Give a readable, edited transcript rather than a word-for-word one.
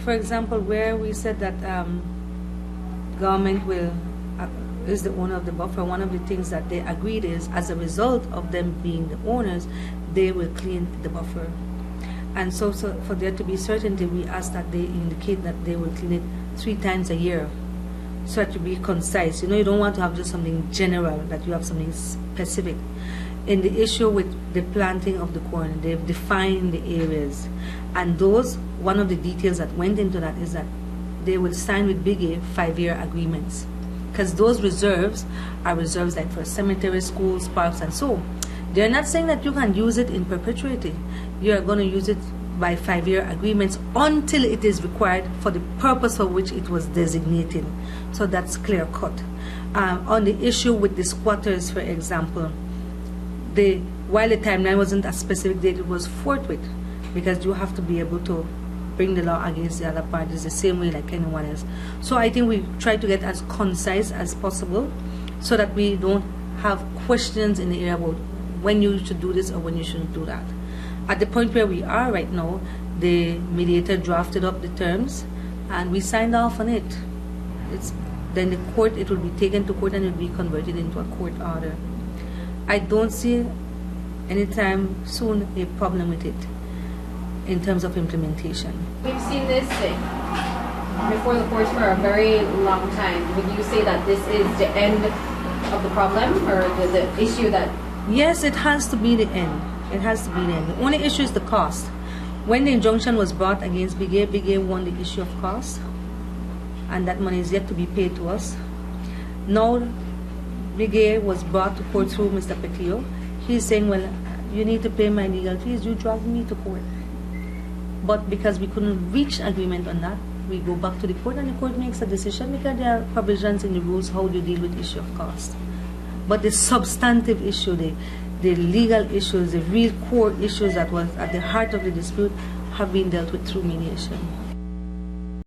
For example, where we said that government will is the owner of the buffer, one of the things that they agreed is, as a result of them being the owners, they will clean the buffer. And so for there to be certainty, we ask that they indicate that they will clean it 3 times a year, so that to be concise. You know, you don't want to have just something general, that you have something specific. In the issue with the planting of the corn, they've defined the areas, and those, one of the details that went into that is that they will sign with Big A 5-year agreements, because those reserves are reserves like for cemeteries, schools, parks, and so. They're not saying that you can use it in perpetuity. You are going to use it by 5-year agreements until it is required for the purpose for which it was designated. So that's clear cut. On the issue with the squatters, for example, while the timeline wasn't a specific date, it was forthwith, because you have to be able to bring the law against the other parties the same way like anyone else. So I think we try to get as concise as possible, so that we don't have questions in the area about when you should do this or when you shouldn't do that. At the point where we are right now, the mediator drafted up the terms and we signed off on it. Then the court, it will be taken to court and it will be converted into a court order. I don't see anytime soon a problem with it in terms of implementation. We've seen this before the courts for a very long time. Would you say that this is the end of the problem, or the issue that... Yes, it has to be the end. It has to be the end. The only issue is the cost. When the injunction was brought against Big A won the issue of cost, and that money is yet to be paid to us. Now, Big A was brought to court through Mr. Petillo. He's saying, well, you need to pay my legal fees. You dragged me to court. But because we couldn't reach agreement on that, we go back to the court, and the court makes a decision, because there are provisions in the rules how you deal with issue of cost. But the substantive issue, the legal issues, the real core issues that was at the heart of the dispute have been dealt with through mediation.